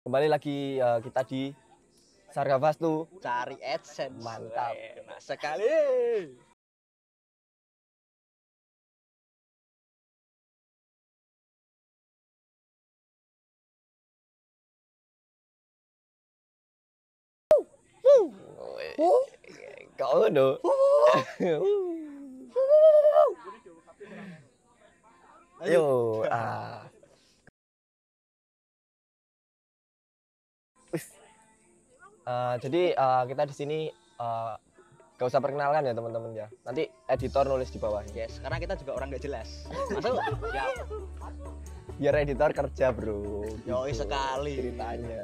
Kembali lagi kita di Sargafastu. Cari AdSense. Mantap. Enak sekali. Kau ngono. Ayo. Jadi kita di sini gak usah perkenalkan ya teman-teman ya. Nanti editor nulis di bawah. Yes, karena kita juga orang gak jelas. Masuk? Ya. Biar editor kerja bro. Yoi Gitu sekali. ceritanya.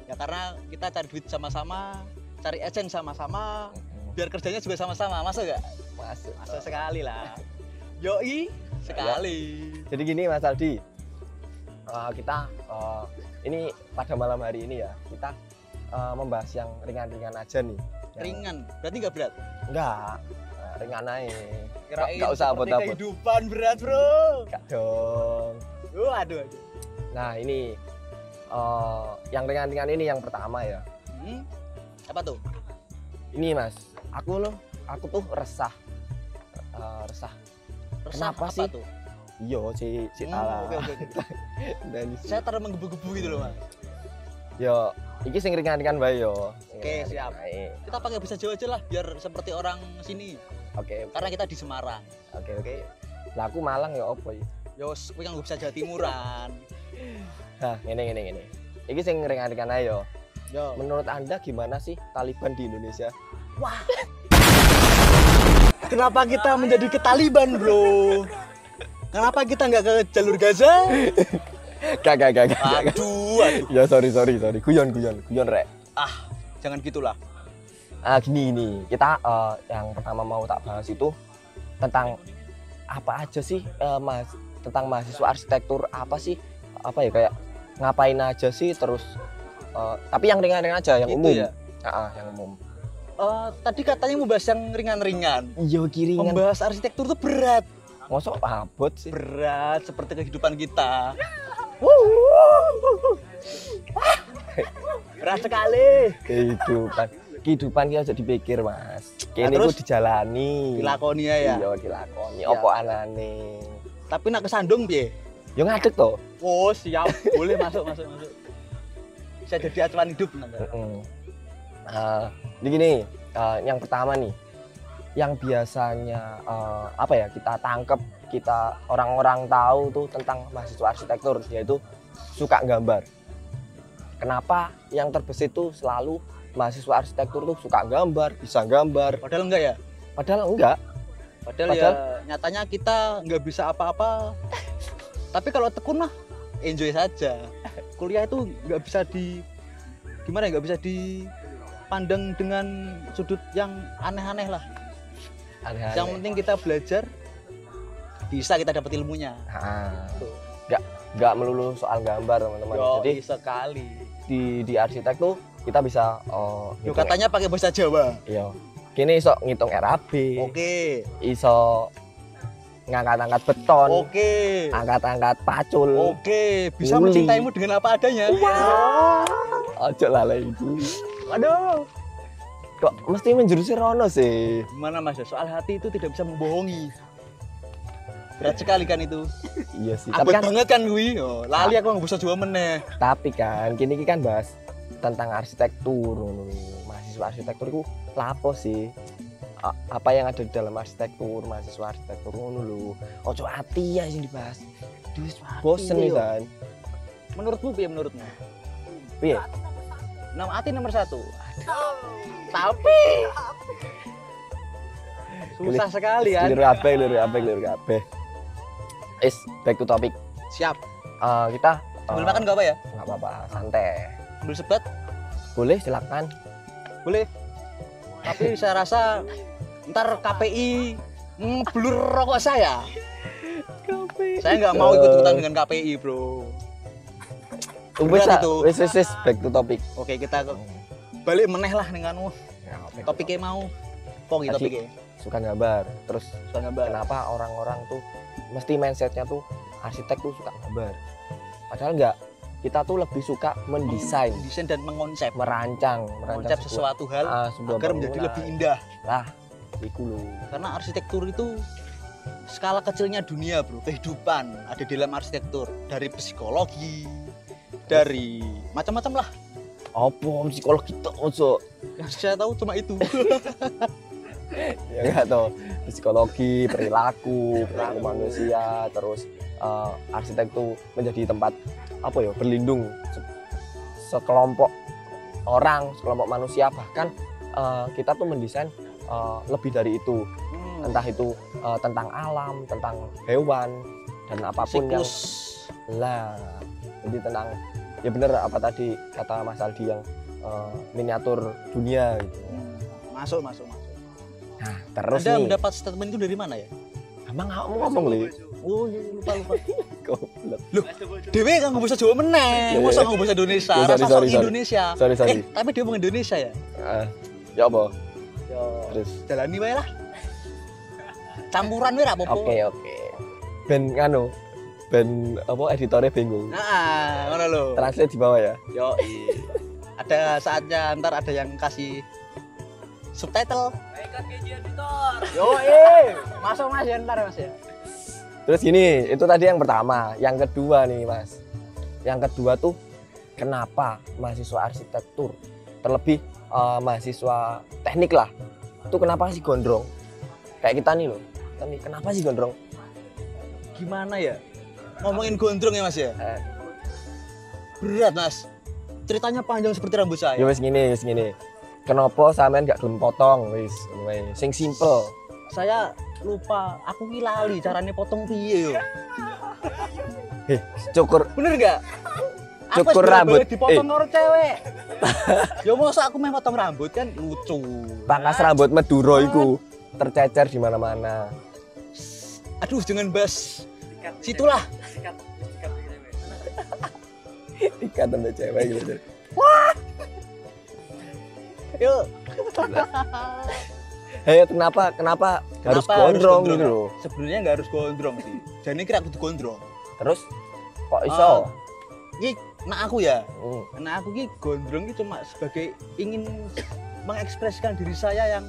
Ya karena kita cari duit sama-sama, cari AdSense sama-sama, biar kerjanya juga sama-sama. Masuk gak? Masuk. Masuk sekali lah. Yoi sekali. Jadi gini Mas Aldi, kita ini pada malam hari ini ya kita membahas yang ringan-ringan aja nih. Ringan, berarti gak berat? Enggak, ringan aja. Kirain Gak usah seperti abot-abot. kehidupan berat bro. Enggak dong. Aduh. Nah ini yang ringan-ringan ini yang pertama ya. Apa tuh? Ini Mas, aku tuh resah. Kenapa Apa sih? tuh? Iya si Tala. Oke. Dan Saya terus menggebu-gebu gitu loh mas. yo, iki sing ringan-ringan bae yo. Oke, siap. Kita pakai bahasa Jawa aja lah biar seperti orang sini. Oke. Karena kita di Semarang. Oke. Lah aku Malang ya opo ya? Yos, kowe kan gak bisa Jawa Timuran. Nah, ngene. Iki sing ringan-ringan ae yo. Yo. Menurut Anda gimana sih Taliban di Indonesia? Wah. Kenapa kita menjadi ke Taliban, bro? Kenapa kita nggak ke jalur Gaza? Gak. Aduh. Ya sorry. Guyon rek. Jangan gitulah. Gini. Kita yang pertama mau tak bahas itu tentang apa aja sih Mas tentang mahasiswa arsitektur apa sih? Apa ya kayak ngapain aja sih terus tapi yang ringan-ringan aja yang Gitu umum. ya? Yang umum. Tadi katanya membahas yang ringan-ringan. Iya kiringan. Membahas arsitektur tuh berat. Mosok abot sih. Berat seperti kehidupan kita. Berat sekali. Kehidupan kita aja dipikir Mas. Kene terus iku dijalani. Dilakoni ya. Iya dilakoni. Ya. Opo anane? Tapi nak kesandung piye? Yo ngadeg to. Oh, siap. Boleh masuk. Bisa jadi acuan hidup nanti. Ini gini, yang pertama nih, yang biasanya apa ya kita tangkep, kita orang-orang tahu tuh tentang mahasiswa arsitektur, yaitu suka gambar. Kenapa yang terbesit tuh selalu mahasiswa arsitektur tuh suka gambar, bisa gambar? Padahal enggak ya? Padahal enggak. Padahal ya nyatanya kita nggak bisa apa-apa. Tapi kalau tekun mah enjoy saja. Kuliah itu nggak bisa nggak bisa dipandang dengan sudut yang aneh-aneh lah. Aneh-aneh. Yang penting kita belajar, bisa kita dapat ilmunya. Nggak melulu soal gambar teman-teman. Jadi sekali. Di arsitek tuh kita bisa Katanya pakai bahasa Jawa. Iya. Kini iso ngitung RAB. Oke. Iso ngangkat-angkat beton. Oke. Angkat-angkat pacul. Oke, bisa mencintaimu dengan apa adanya. Ojo lalai itu. Aduh. Kok mesti menjurusi rono sih? Gimana Mas? Soal hati itu tidak bisa membohongi. Berat sekali kan itu. Iya sih. Abot Tapi kan banget kan gue. Lali aku nggak bisa Jawa meneh. tapi kan kini kan bahas tentang arsitektur. Mahasiswa arsitektur itu lapo sih? Apa yang ada di dalam arsitektur, mahasiswa arsitektur ngono lho. Ojo ati ya sing dibahas. Bosen nih kan. Menurutmu piye menurutmu? Piye? Hati nomor 1. Tapi susah sekali ya. Keliru kabeh. Back to topic. Siap. Kita Sambil makan gak apa ya? Nggak apa-apa, santai. Sambil sebat? Boleh silakan. Boleh. Tapi saya rasa ntar KPI blur rokok saya. Saya nggak mau ikut-ikutan dengan KPI, bro. Wis back to topic. Oke, kita balik meneh lah dengan topiknya mau. Kok gitu topiknya? Suka gambar. Terus Suka gambar. kenapa orang-orang tuh mesti mindsetnya tuh arsitek tuh suka gambar. Padahal enggak. kita tuh lebih suka mendesain, dan mengonsep merancang sesuatu hal sebuah agar menjadi lebih indah. lah iku lho. Karena arsitektur itu skala kecilnya dunia bro, kehidupan ada di dalam arsitektur, dari psikologi, dari macam-macam lah. Apa psikologi itu ojo? Yang saya tahu cuma itu. Ya enggak tahu, psikologi, perilaku manusia, terus arsitektur menjadi tempat apa ya, berlindung sekelompok orang, sekelompok manusia, bahkan kita tuh mendesain lebih dari itu. Entah itu tentang alam, tentang hewan dan apapun siklus. Jadi tentang, ya bener apa tadi kata Mas Aldi yang miniatur dunia gitu. Masuk. Nah, terus Anda nih, mendapat statement itu dari mana ya? emang kamu ngomong li? Oh iya, lupa. Goblok. Loh, Dewe kan nggak bisa Jawa meneh, masa nggak bisa Indonesia, Ya, rasa sorry. Indonesia. Sorry. Tapi dia ngomong Indonesia ya? Ya apa? Yo, Terus jalani wae lah. Campuran wae apa-apa. Oke. Ben apa editornya bingung. Nah, ngono lho. Translate di bawah ya. Yo, ada saatnya ntar ada yang kasih subtitle. Yo, masuk Mas ya ntar Mas ya. Terus gini, itu tadi yang pertama. Yang kedua nih Mas, yang kedua tuh kenapa mahasiswa arsitektur, terlebih mahasiswa teknik lah, itu kenapa sih gondrong? Kayak kita nih loh, kenapa sih gondrong? Gimana ya? Ngomongin gondrong ya Mas ya? Berat Mas. Ceritanya panjang seperti rambut saya. Ya wis gini. Kenapa sampean gak gelem potong wis, sing simple. Saya lupa, aku ki lali carane potong piye yo. Cukur Bener gak? Cukur rambut. Dipotong karo cewek. Ya masa aku main potong rambut kan lucu. pangkas rambut Madura iku tercecer di mana-mana. Aduh, jangan bahas situlah. Ikat sampai cewek gitu. Yuk. Kenapa harus gondrong gitu loh? Sebenarnya nggak harus gondrong sih. Jadi kira aku tuh gondrong. Terus kok iso? Aku ya. Aku gondrong itu cuma sebagai ingin mengekspresikan diri saya yang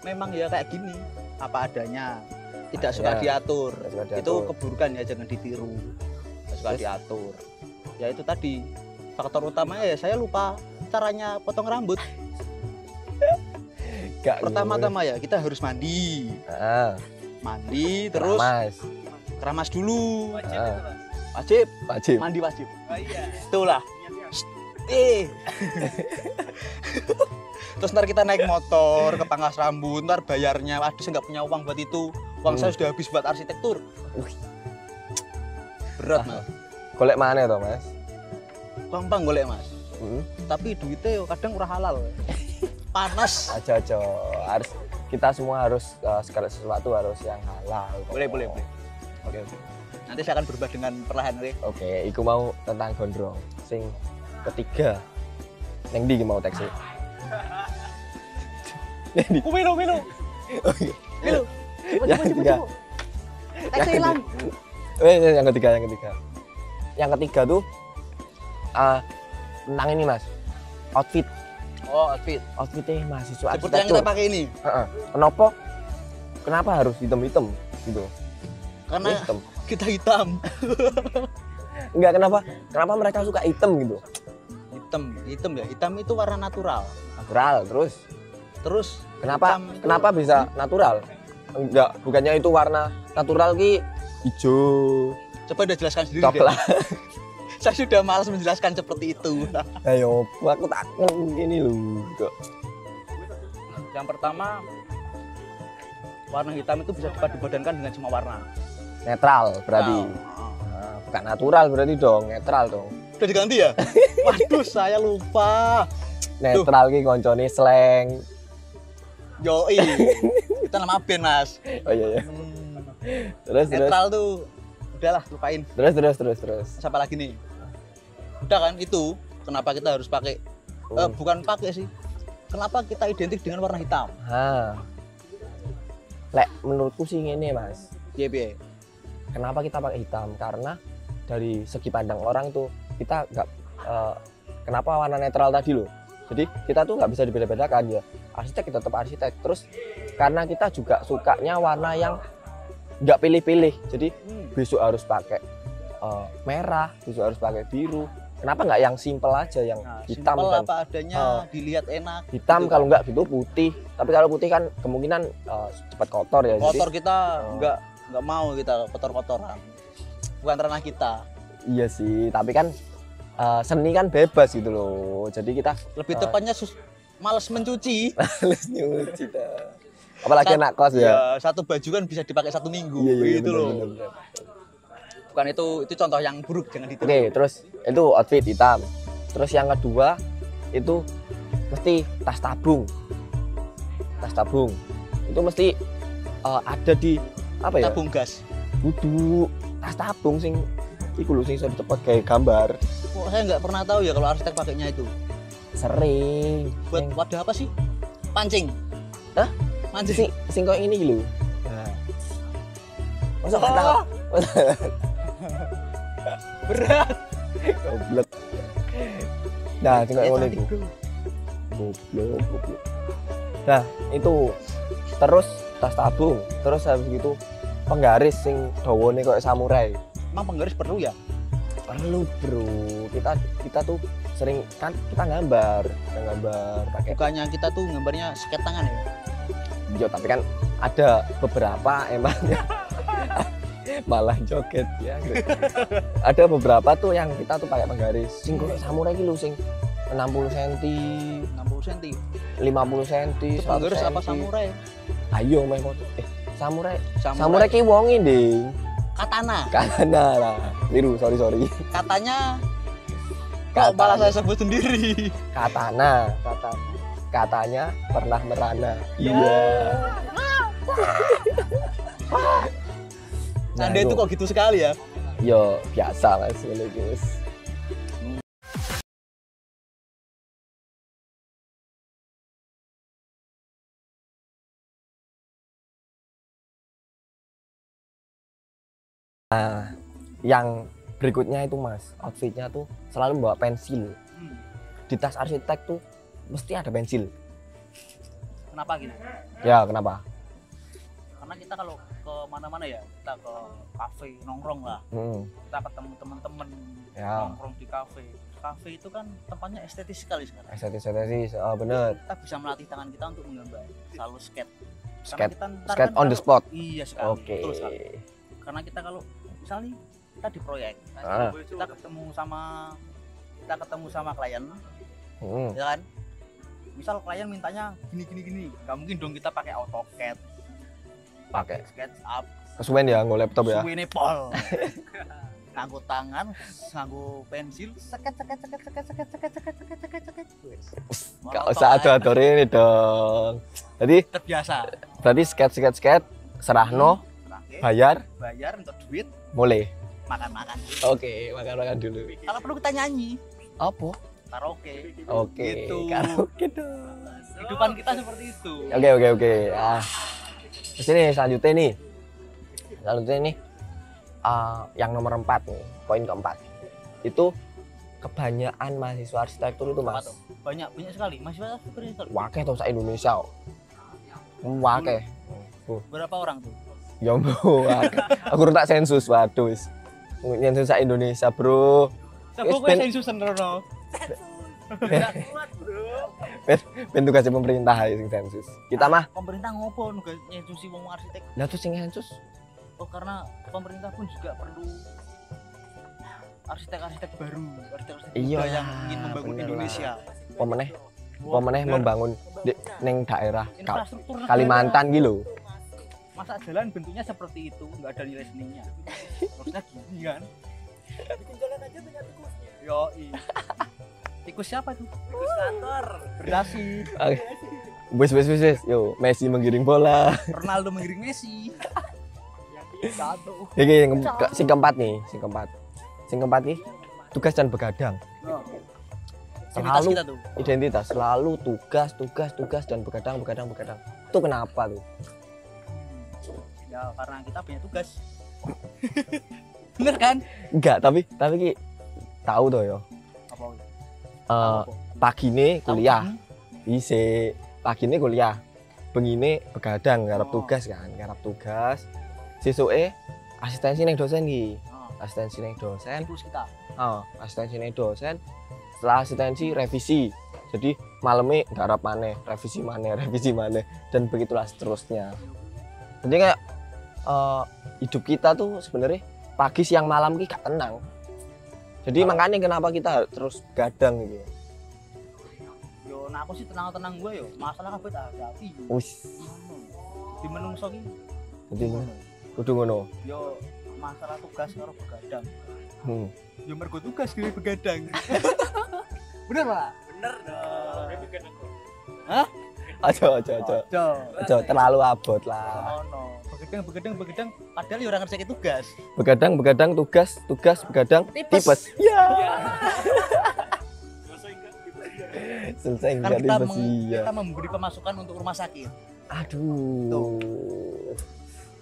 memang ya kayak gini, apa adanya. Tidak suka diatur. Itu keburukan ya, jangan ditiru. Tidak suka diatur. Ya itu tadi faktor utamanya ya saya lupa caranya potong rambut. Pertama-tama ya kita harus mandi. Mandi terus keramas dulu. Wajib. Mandi wajib. Oh iya. Itulah. Terus ntar kita naik motor ke pangkas rambut, ntar bayarnya, aduh saya nggak punya uang buat itu. Uang saya sudah habis buat arsitektur. Berat Mas. Golek mana toh Mas? Gampang golek Mas. Tapi duitnya kadang kurang halal. Panas. Aja. Harus kita semua harus segala sesuatu harus yang halal. Boleh. Oke. Nanti saya akan berubah dengan perlahan, Oke, iku mau tentang gondrong. Sing ketiga. Yang di mau teksi. Milo. Yang ketiga. Teksi hilang. Yang ketiga. Yang ketiga tuh tentang ini Mas. Outfit. Oh, outfitnya mahasiswa seperti yang kita pakai ini. Kenapa harus hitam gitu? Karena hitam. Kita hitam. Enggak, kenapa mereka suka hitam gitu? Hitam ya. Hitam itu warna natural. Terus kenapa bisa natural? Enggak, bukannya itu warna natural ki hijau. Coba udah jelaskan sendiri. Coklat. Saya sudah malas menjelaskan seperti itu. Ayo, aku takut ini loh. Yang pertama, warna hitam itu bisa dipadupadankan dengan semua warna. Netral berarti. Bukan natural berarti dong, netral dong. Udah diganti ya? Waduh, saya lupa. Netral ki koncone slang. Yoi. Kita nama band Mas. Oh iya. Terus netral tuh udahlah lupain. Terus. Siapa lagi nih? Udah kan itu. Kenapa kita harus pakai? Bukan pakai sih. Kenapa kita identik dengan warna hitam? Lek menurutku sih ini Mas. Piye? Kenapa kita pakai hitam? Karena dari segi pandang orang tuh kita nggak kenapa warna netral tadi loh. Jadi kita tuh nggak bisa dibeda-bedakan ya. Arsitek tetap arsitek. Terus karena kita juga sukanya warna yang nggak pilih-pilih. Jadi besok harus pakai merah, besok harus pakai biru. Kenapa nggak yang simple aja, yang hitam simple dan apa adanya, dilihat enak. hitam gitu kalau kan. nggak gitu putih. Tapi kalau putih kan kemungkinan cepat kotor ya. Kotor kita Oh. nggak mau kita kotor-kotoran. Bukan ranah kita. Iya sih, tapi kan seni kan bebas gitu loh. Jadi kita Lebih tepatnya males mencuci. males nyuci dah. Apalagi anak kos ya. Ya, satu baju kan bisa dipakai 1 minggu. Iya, gitu bener, loh. bener. Bukan itu contoh yang buruk, jangan ditiru. Oke, terus itu outfit hitam. Terus yang kedua itu mesti tas tabung. Tas tabung. Itu mesti ada di apa ya? Tabung gas. Kudu tas tabung sing iku lho sing iso ditepot kayak gambar. Kok saya nggak pernah tahu ya kalau arsitek pakainya itu. Sering. Buat Sing- wadah apa sih? Pancing. Hah? Mancing. sing kok ini lho. Nah. Masa nggak tahu? Berat. Goblok. Nah, sing kok Ya, ngono cantik, iku. bro. Goblok. Nah, itu terus tas tabung, terus habis gitu penggaris sing dawane kayak samurai. Emang penggaris perlu ya? Perlu, Bro. Kita tuh sering kan kita gambar pakai Bukannya kita tuh gambarnya sikat tangan ya? yo, tapi kan ada beberapa emang malah joget ya. Ada beberapa tuh yang kita tuh pakai penggaris. Sing kayak samurai iki lho sing 60 cm, 60 cm. 50 cm, Itu 100 penggaris apa cm. samurai? Ayo main samurai. Samurai ki wong nding. Katana. Katana lah. Liru, sorry. Katanya kok malah saya sebut sendiri. Katana. Katana. Katanya pernah merana. Ya. Iya. Anda itu kok gitu sekali ya? Yo, biasa Mas, ngene iki wis. Nah, yang berikutnya itu Mas, outfitnya tuh selalu bawa pensil. Di tas arsitek tuh mesti ada pensil. Kenapa gitu? Ya, kenapa? Karena kita kalau ke mana-mana ya, kita ke kafe nongkrong lah, kita ketemu teman-teman Ya, nongkrong di kafe. Kafe itu kan tempatnya estetis sekali sekarang. estetis, bener. Kita bisa melatih tangan kita untuk menggambar, selalu skate. Karena Skate, kita ntar skate kan on the kalau- spot. Iya sekali. Oke. Betul sekali. Karena kita kalau misalnya kita di proyek, Ah. kita ketemu sama klien, Hmm. ya kan? Misal klien mintanya gini, nggak mungkin dong kita pakai AutoCAD, Pakai SketchUp, kesuwen ya nggo laptop ya. suwene pol. Nganggo tangan, nganggo pensil, seket. Gak usah adu-adu ini dong. Jadi Terbiasa. berarti skate serahno, Terakhir, bayar, untuk duit, mulai. makan-makan. Oke, makan dulu. Kalau perlu kita nyanyi, Apa? karaoke. Oke, Gitu. karaoke dong. Kehidupan kita seperti itu. Oke. Terus ini selanjutnya nih. Yang nomor 4 nih, poin keempat. Itu kebanyakan mahasiswa arsitektur itu Apa Mas. tuh? Banyak sekali. Masih banyak sekali. Wakeh tuh se Indonesia. Wakeh. Berapa orang tuh? Ya mbok, aku tak sensus, waduh wis. Sensus sak Indonesia, Bro. Coba Ben- kowe sensus sendrono. Ben tugasnya pemerintah ya sing sensus. Kita mah, Pemerintah ngopo nugas nyesusi wong arsitek? lah tuh sing sensus. Oh, karena pemerintah pun juga perlu arsitek-arsitek baru, arsitek-arsitek Iya, muda yang ingin membangun bener lah. Indonesia. Pemeneh Bener. membangun ning daerah Infrastruktur negara. Kalimantan gitu lho. Masa jalan bentuknya seperti itu, nggak ada nilai seninya. Harusnya gini kan? Bikin jalan aja dengan tikusnya. Yoi. Tikus siapa tuh? Tikus kantor. Berdasi. Wis. Yo, Messi menggiring bola. Ronaldo menggiring Messi. Satu. Iki sing keempat nih, sing keempat nih tugas dan begadang. Identitas Selalu kita tuh. identitas, selalu tugas dan begadang. Itu kenapa tuh? Ya karena kita punya tugas. Bener kan? Enggak, tapi ki tahu toh ya. Apa? Pagi ini kuliah, Tahu, isi pagi ini kuliah, bengine begadang garap Oh. tugas kan, garap tugas. Sesuke asistensi ning dosen iki, oh, asistensi ning dosen. siklus kita. Asistensi ning dosen. Setelah asistensi revisi. Jadi malamnya garap maneh, revisi maneh dan begitulah seterusnya. Jadi kayak hidup kita tuh sebenarnya pagi siang malam ki gak tenang. Jadi makanya kenapa kita terus begadang gitu. Yo nah aku sih tenang-tenang gue yo. Masalah kabeh tak hadapi. Wis, Di menungso ki jadi kudu ngono. yo masalah tugas karo begadang. Hmm. Yo mergo tugas dhewe begadang. Bener, Pak? Bener dong. Hah? Aja terlalu abot lah. Ono. Begadang padahal yo ora ngerjain tugas. Begadang tugas, begadang tipes. Ya. Selesai Kan enggak kita, tipes iya. kita memberi pemasukan untuk rumah sakit. Aduh.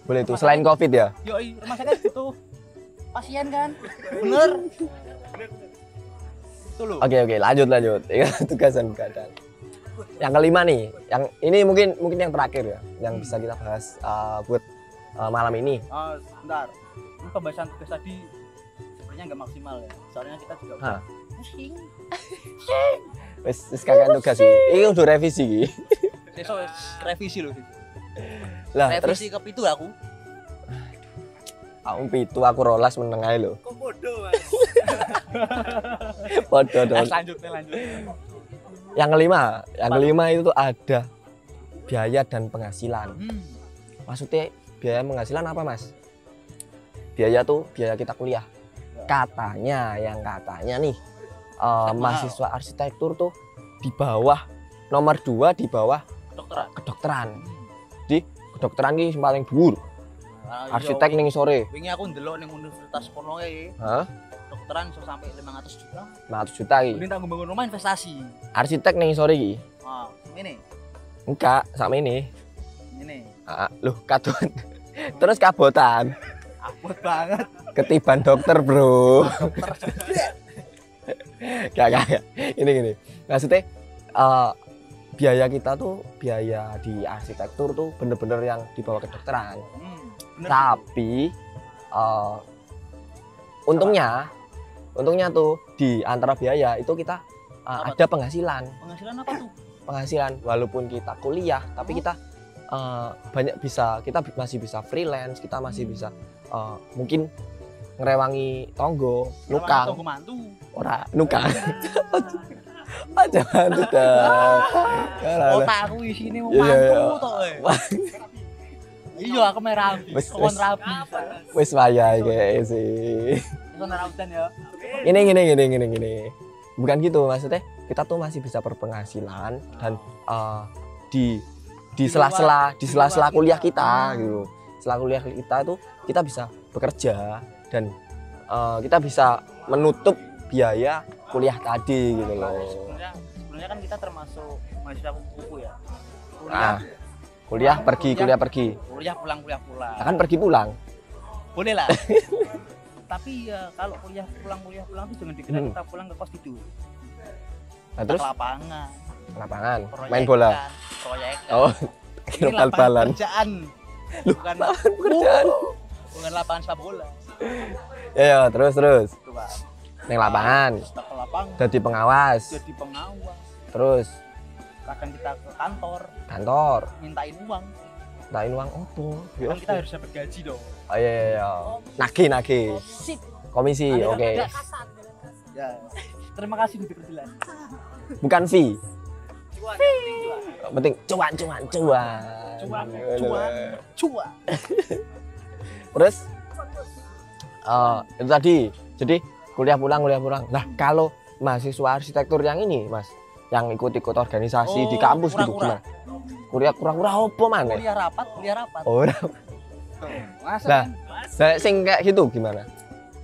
Boleh tuh selain Covid ya? Yoi, rumah sakit butuh pasien kan? Bener. Itu loh. Oke, lanjut. Ini tugasan begadang. Yang kelima nih, yang ini mungkin yang terakhir ya, yang bisa kita bahas buat malam ini. Sebentar. Ini pembahasan tugas tadi sebenarnya nggak maksimal ya. Soalnya kita juga Hah. pusing. Wis kakak tugas sih. Ini udah revisi iki. Besok revisi loh. Lah terus Revisi ke itu aku. aku pitu aku rolas meneng ae lho. Kok bodoh, Mas? Podo dong. Lanjut. Yang kelima itu tuh ada biaya dan penghasilan. Maksudnya biaya penghasilan apa, Mas? Biaya kita kuliah. Katanya nih mahasiswa arsitektur tuh di bawah nomor 2 di bawah kedokteran. Di kedokteran ini paling dhuwur. Arsitek ning sore. Wingi aku ndelok ning Universitas kono kae. Hah? Dokteran iso sampai 500 juta. 500 juta iki. Mending tak bangun rumah investasi. Arsitek ning sore iki. Ini. Enggak, sama ini. Ini. Loh, kadon. Terus kabotan. Abot banget. Ketiban dokter, Bro. Gak. Ini. Maksudnya biaya kita tuh, biaya di arsitektur tuh bener-bener yang di bawah kedokteran. Bener. Tapi untungnya tuh di antara biaya itu kita ada penghasilan. Penghasilan apa tuh? Penghasilan walaupun kita kuliah, tapi kita kita masih bisa freelance, kita masih bisa mungkin ngerewangi tonggo, nukang. Tonggo mantu. Ora, nukang. Aja mantu dah. Otak aku isine mau Iya. mantu tok. Iya, aku rapi. Kon rapi. Wis wayahe kayak sih. Kon rautan ya. Gini. Bukan gitu, maksudnya kita tuh masih bisa berpenghasilan dan di sela-sela kuliah kita gitu. Setelah kuliah kita tuh kita bisa bekerja dan kita bisa menutup biaya kuliah tadi gitu loh. Sebenarnya kan kita termasuk mahasiswa kupu ya. Kuliah pergi. Kuliah pulang. Kan pergi pulang. Boleh lah. Tapi ya kalau kuliah pulang tuh jangan dikira kita pulang ke kos tidur. Nah, terus ke lapangan, main bola. proyek. Oh, kira bal-balan. Kerjaan. Bukan pekerjaan. Bukan lapangan sepak bola. Ya, terus. Itu, Pak. Neng lapangan. Kita ke lapangan. Jadi pengawas. Terus Kadang kita ke kantor. mintain uang. Mintain uang opo? Kan kita harus dapat gaji dong. Oh iya. Nagih. Sip. Komisi, oke. Ya. Terima kasih udah diperjelas. Bukan fee. Cuan. Penting cuan. Terus itu tadi. Jadi kuliah pulang. Nah, kalau mahasiswa arsitektur yang ini, Mas, yang ikut-ikut organisasi di kampus gitu gimana? Kuliah kura-kura opo mana? Kuliah rapat. Oh, Masa nah, sing kayak gitu gimana?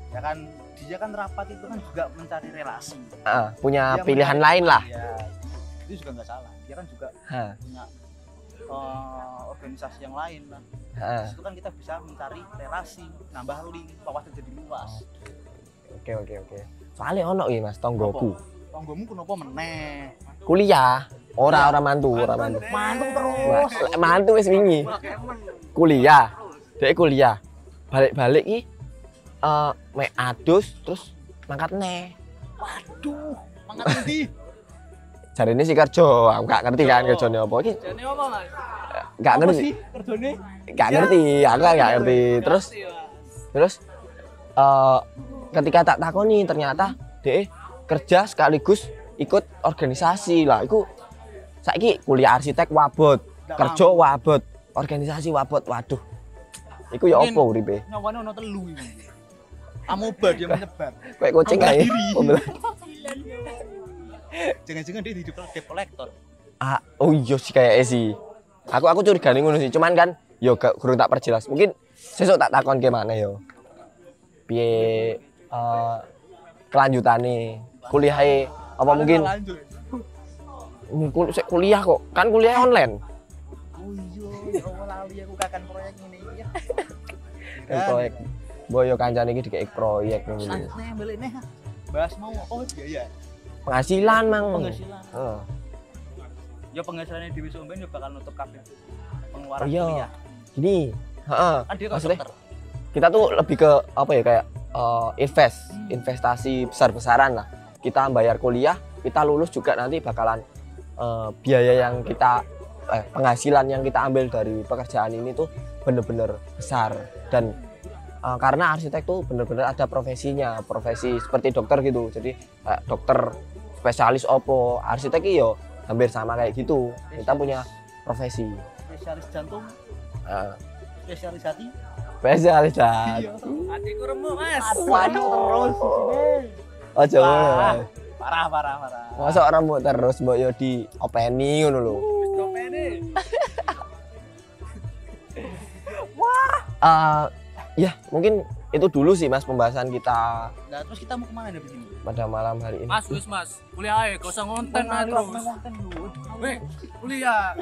Ya kan dia kan rapat itu kan juga mencari relasi. Punya Dia pilihan mencari- lain lah. Ya, itu juga nggak salah. Dia kan juga punya organisasi yang lain lah. Itu kan kita bisa mencari relasi, nambah link, wawasan jadi luas. Oke. Soalnya ono iki Mas tonggoku. Tonggomu kenapa meneh? Kuliah, ora mantu. Mantu terus. Lek mantu wis wingi. Kuliah. Dek kuliah. Balik-balik iki mek adus terus mangkat neh. Waduh, mangkat endi? Jarine si kerja, aku gak ngerti kan kerjane apa iki. Jane apa, Mas? Gak Apa ngerti. sih kerjane? Gak ngerti, aku kan gak ngerti. Terus ketika tak takoni ternyata dek kerja sekaligus ikut organisasi lah. Iku saiki kuliah arsitek wabot, kerja wabot, organisasi wabot. Waduh. Iku ya apa uripe? Nyawane ono telu iki. Amoeba dia menyebar. Kayak kucing ae. Jangan-jangan dia hidup debt collector. Ah, oh iya sih kayak sih. Aku curiga nih ngono sih. Cuman kan yo gak kurang tak perjelas. Mungkin sesuk tak takon ke mana yo. Piye kelanjutane kuliahe apa mungkin Lanjut. kuliah kok. Kan kuliah online. Oh iya, ya Allah lali aku kakan proyek ini ya. Proyek boyo kancane iki dikek proyek ngono. Santai balik nih. Bahas mau biaya. Penghasilan mang. Penghasilan. Heeh. Ya penghasilannya di Wisomben ya bakal nutup kabeh pengeluaran Oh iya. kuliah. Gini, heeh. Kan dia Maksudnya dokter. kita tuh lebih ke apa ya kayak investasi besar-besaran lah. Kita bayar kuliah, kita lulus juga nanti bakalan biaya yang kita penghasilan yang kita ambil dari pekerjaan ini tuh bener-bener besar. Dan karena arsitek tuh bener-bener ada profesinya, profesi seperti dokter gitu. Jadi dokter spesialis opo, arsitek iyo hampir sama kayak gitu. Kita punya profesi. Spesialis jantung, spesialis hati. Spesialis dah. Hatiku remuk, Mas. Waduh terus Oh coba. parah. Masa orang mau terus mbok yo di openi ngono lho. Wis dopene. Ya mungkin itu dulu sih Mas pembahasan kita Nah, terus kita mau kemana dari sini? pada malam hari ini. Mas, wis Mas. Kuliah ae, gak usah ngonten ae terus. Konten lu. Weh, kuliah.